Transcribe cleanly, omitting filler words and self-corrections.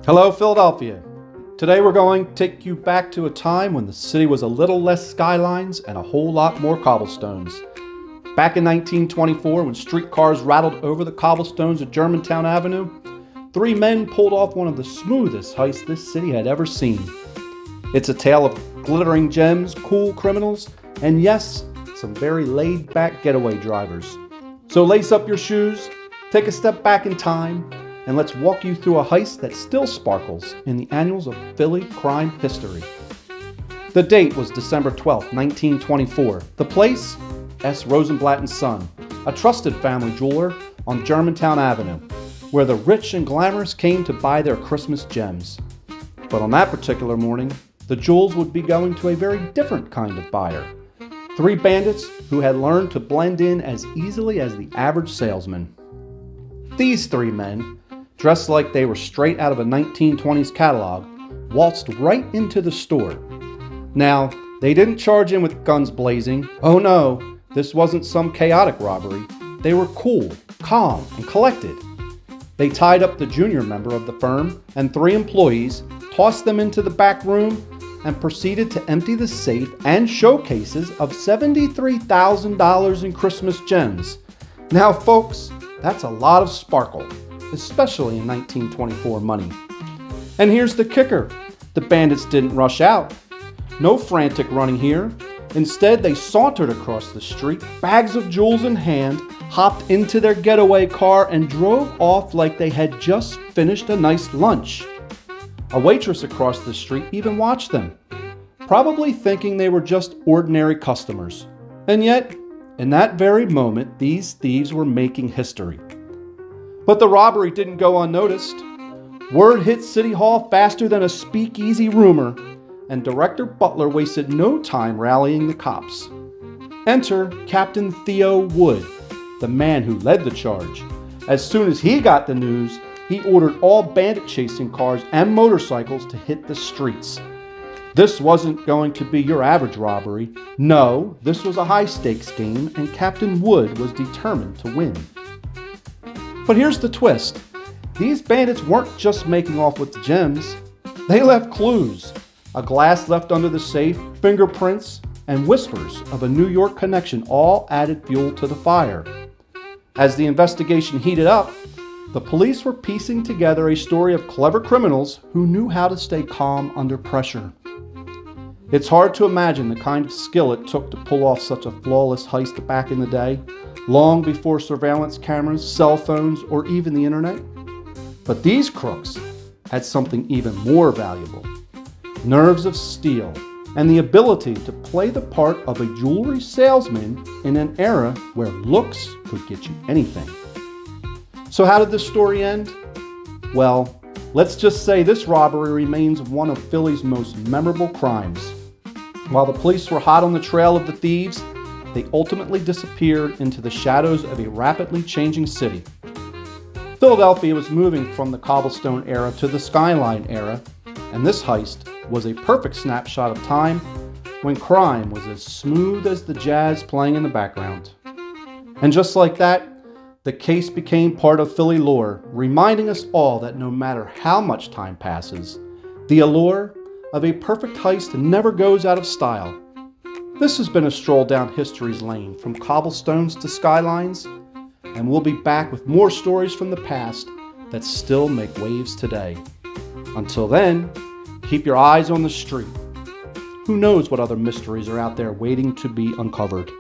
Hello, Philadelphia. Today we're going to take you back to a time when the city was a little less skylines and a whole lot more cobblestones. Back in 1924, when streetcars rattled over the cobblestones of Germantown Avenue, three men pulled off one of the smoothest heists this city had ever seen. It's a tale of glittering gems, cool criminals, and yes, some very laid-back getaway drivers. So lace up your shoes, take a step back in time, and let's walk you through a heist that still sparkles in the annals of Philly crime history. The date was December 12, 1924. The place? Rosenblatt Son, a trusted family jeweler on Germantown Avenue, where the rich and glamorous came to buy their Christmas gems. But on that particular morning, the jewels would be going to a very different kind of buyer. Three bandits who had learned to blend in as easily as the average salesman. These three men, dressed like they were straight out of a 1920s catalog, waltzed right into the store. Now, they didn't charge in with guns blazing. Oh no, this wasn't some chaotic robbery. They were cool, calm, and collected. They tied up the junior member of the firm and three employees, tossed them into the back room, and proceeded to empty the safe and showcases of $73,000 in Christmas gems. Now folks, that's a lot of sparkle, especially in 1924 money. And here's the kicker. The bandits didn't rush out. No frantic running here. Instead, they sauntered across the street, bags of jewels in hand, hopped into their getaway car, and drove off like they had just finished a nice lunch. A waitress across the street even watched them, probably thinking they were just ordinary customers. And yet, in that very moment, these thieves were making history. But the robbery didn't go unnoticed. Word hit City Hall faster than a speakeasy rumor, and Director Butler wasted no time rallying the cops. Enter Captain Theo Wood, the man who led the charge. As soon as he got the news, he ordered all bandit chasing cars and motorcycles to hit the streets. This wasn't going to be your average robbery. No, this was a high-stakes game, and Captain Wood was determined to win. But here's the twist. These bandits weren't just making off with the gems. They left clues. A glass left under the safe, fingerprints, and whispers of a New York connection all added fuel to the fire. As the investigation heated up, the police were piecing together a story of clever criminals who knew how to stay calm under pressure. It's hard to imagine the kind of skill it took to pull off such a flawless heist back in the day, long before surveillance cameras, cell phones, or even the internet. But these crooks had something even more valuable: nerves of steel and the ability to play the part of a jewelry salesman in an era where looks could get you anything. So how did this story end? Well, let's just say this robbery remains one of Philly's most memorable crimes. While the police were hot on the trail of the thieves, they ultimately disappeared into the shadows of a rapidly changing city. Philadelphia was moving from the cobblestone era to the skyline era, and this heist was a perfect snapshot of time when crime was as smooth as the jazz playing in the background. And just like that, the case became part of Philly lore, reminding us all that no matter how much time passes, the allure of a perfect heist never goes out of style. This has been a stroll down history's lane from cobblestones to skylines, and we'll be back with more stories from the past that still make waves today. Until then, keep your eyes on the street. Who knows what other mysteries are out there waiting to be uncovered?